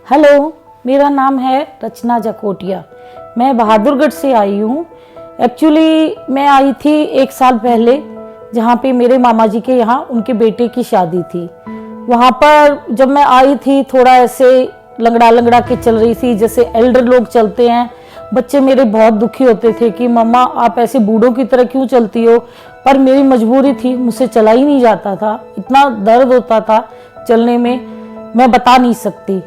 Hello, मेरा नाम है रचना जकोटिया। मैं बहादुरगढ़ से आई हूँ। एक्चुअली मैं आई थी 1 साल पहले, जहाँ पे मेरे मामा जी के यहाँ उनके बेटे की शादी थी। वहाँ पर जब मैं आई थी थोड़ा ऐसे लंगड़ा लंगड़ा के चल रही थी, जैसे एल्डर लोग चलते हैं। बच्चे मेरे बहुत दुखी होते थे कि मम्मा आप ऐसे बूढ़ों की तरह क्यों चलती हो, पर मेरी मजबूरी थी, मुझसे चला ही नहीं जाता था। इतना दर्द होता था चलने में, मैं बता नहीं सकती।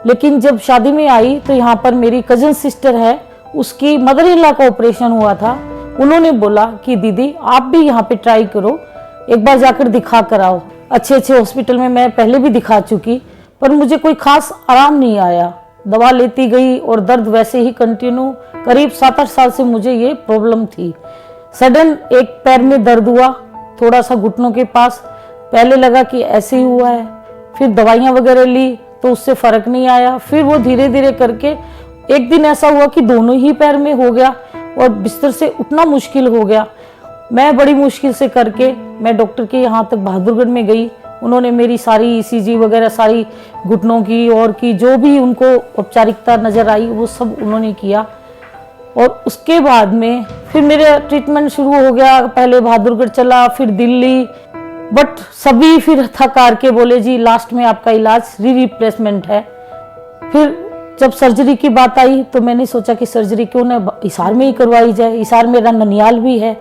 लेकिन जब शादी में आई तो यहाँ पर मेरी कजन सिस्टर है, उसकी मदर इन लॉ का ऑपरेशन हुआ था। उन्होंने बोला कि दीदी आप भी यहाँ पे ट्राई करो, एक बार जाकर दिखा कर आओ। अच्छे अच्छे हॉस्पिटल में मैं पहले भी दिखा चुकी, पर मुझे कोई खास आराम नहीं आया। दवा लेती गई और दर्द वैसे ही कंटिन्यू। करीब 7-8 साल से मुझे ये प्रॉब्लम थी। सडन एक पैर में दर्द हुआ, थोड़ा सा घुटनों के पास। पहले लगा कि ऐसे ही हुआ है, फिर दवाइयाँ वगैरह ली तो उससे फर्क नहीं आया। फिर वो धीरे धीरे करके एक दिन ऐसा हुआ कि दोनों ही पैर में हो गया और बिस्तर से उठना मुश्किल हो गया। मैं बड़ी मुश्किल से करके मैं डॉक्टर के यहाँ तक बहादुरगढ़ में गई। उन्होंने मेरी सारी ECG वगैरह सारी घुटनों की और की जो भी उनको औपचारिकता नज़र आई वो सब उन्होंने किया। और उसके बाद में फिर मेरा ट्रीटमेंट शुरू हो गया। पहले बहादुरगढ़ चला, फिर दिल्ली, बट सभी फिर थक हार के बोले जी लास्ट में आपका इलाज रिप्लेसमेंट है। फिर जब सर्जरी की बात आई तो मैंने सोचा कि सर्जरी क्यों ना हिसार में ही करवाई जाए, हिसार मेरा ननियाल भी है।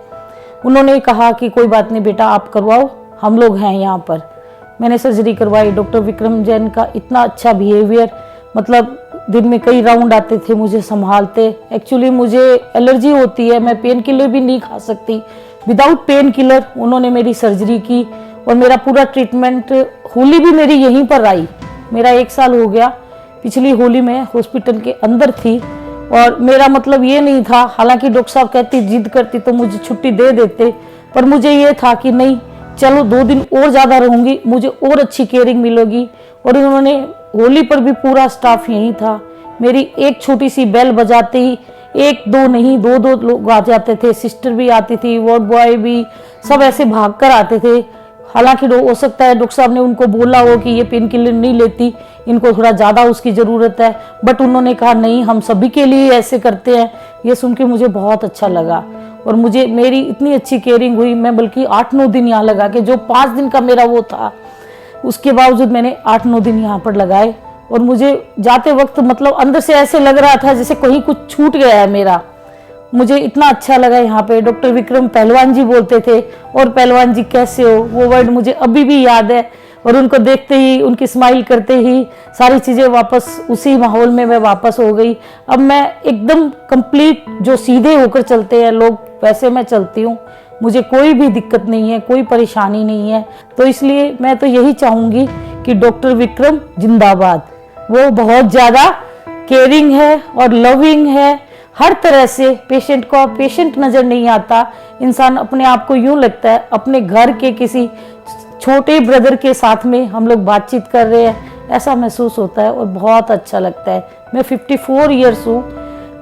उन्होंने कहा कि कोई बात नहीं बेटा आप करवाओ, हम लोग हैं यहाँ पर। मैंने सर्जरी करवाई। डॉक्टर विक्रम जैन का इतना अच्छा बिहेवियर, मतलब दिन में कई राउंड आते थे मुझे संभालते। एक्चुअली मुझे एलर्जी होती है, मैं पेन किलर भी नहीं खा सकती। विदाउट पेन किलर उन्होंने मेरी सर्जरी की और मेरा पूरा ट्रीटमेंट। होली भी मेरी यहीं पर आई, मेरा 1 साल हो गया। पिछली होली में हॉस्पिटल के अंदर थी और मेरा मतलब ये नहीं था, हालांकि डॉक्टर साहब कहती जिद करती तो मुझे छुट्टी दे देते, पर मुझे ये था कि नहीं चलो 2 दिन और ज़्यादा रहूँगी, मुझे और अच्छी केयरिंग मिलेगी। और उन्होंने होली पर भी पूरा स्टाफ यहीं था। मेरी एक छोटी सी बेल बजाते ही 1-2 नहीं 2-2 लोग आ जाते थे। सिस्टर भी आती थी, वार्ड बॉय भी, सब ऐसे भाग कर आते थे। हालांकि हो सकता है डॉक्टर साहब ने उनको बोला हो कि ये पेन किलर नहीं लेती, इनको थोड़ा ज़्यादा उसकी ज़रूरत है, बट उन्होंने कहा नहीं हम सभी के लिए ऐसे करते हैं। ये सुन के मुझे बहुत अच्छा लगा और मुझे मेरी इतनी अच्छी केयरिंग हुई। मैं बल्कि 8-9 दिन यहाँ लगा के, जो 5 दिन का मेरा वो था, उसके बावजूद मैंने 8-9 दिन यहाँ पर लगाए। और मुझे जाते वक्त मतलब अंदर से ऐसे लग रहा था जैसे कहीं कुछ छूट गया है मेरा। मुझे इतना अच्छा लगा यहाँ पे। डॉक्टर विक्रम पहलवान जी बोलते थे, और पहलवान जी कैसे हो, वो वर्ड मुझे अभी भी याद है। और उनको देखते ही, उनकी स्माइल करते ही सारी चीज़ें वापस उसी माहौल में मैं वापस हो गई। अब मैं एकदम कंप्लीट जो सीधे होकर चलते हैं लोग वैसे मैं चलती हूँ। मुझे कोई भी दिक्कत नहीं है, कोई परेशानी नहीं है। तो इसलिए मैं तो यही चाहूँगी कि डॉक्टर विक्रम जिंदाबाद। वो बहुत ज़्यादा केयरिंग है और लविंग है हर तरह से। पेशेंट को पेशेंट नज़र नहीं आता, इंसान अपने आप को यूं लगता है अपने घर के किसी छोटे ब्रदर के साथ में हम लोग बातचीत कर रहे हैं, ऐसा महसूस होता है और बहुत अच्छा लगता है। मैं 54 ईयर्स हूँ,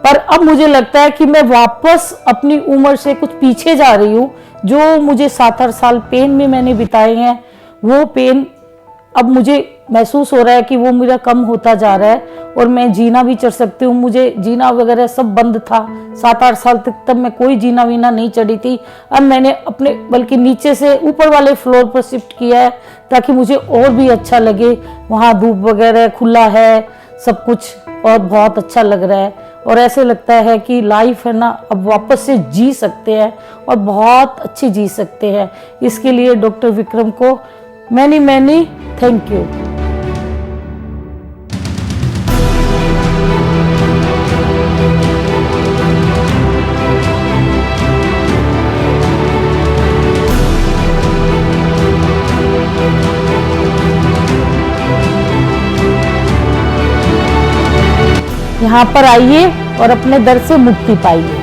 पर अब मुझे लगता है कि मैं वापस अपनी उम्र से कुछ पीछे जा रही हूँ। जो मुझे 7-8 साल पेन में मैंने बिताए हैं, वो पेन अब मुझे महसूस हो रहा है कि वो मेरा कम होता जा रहा है और मैं जीना भी चढ़ सकती हूँ। मुझे जीना वगैरह सब बंद था 7-8 साल तक, तब मैं कोई जीना वीना नहीं चढ़ी थी। अब मैंने अपने बल्कि नीचे से ऊपर वाले फ्लोर पर शिफ्ट किया है ताकि मुझे और भी अच्छा लगे। वहाँ धूप वगैरह खुला है सब कुछ और बहुत अच्छा लग रहा है। और ऐसे लगता है कि लाइफ है ना, अब वापस से जी सकते हैं और बहुत अच्छी जी सकते हैं। इसके लिए डॉक्टर विक्रम को मैनी थैंक यू। यहाँ पर आइए और अपने दर्द से मुक्ति पाइए।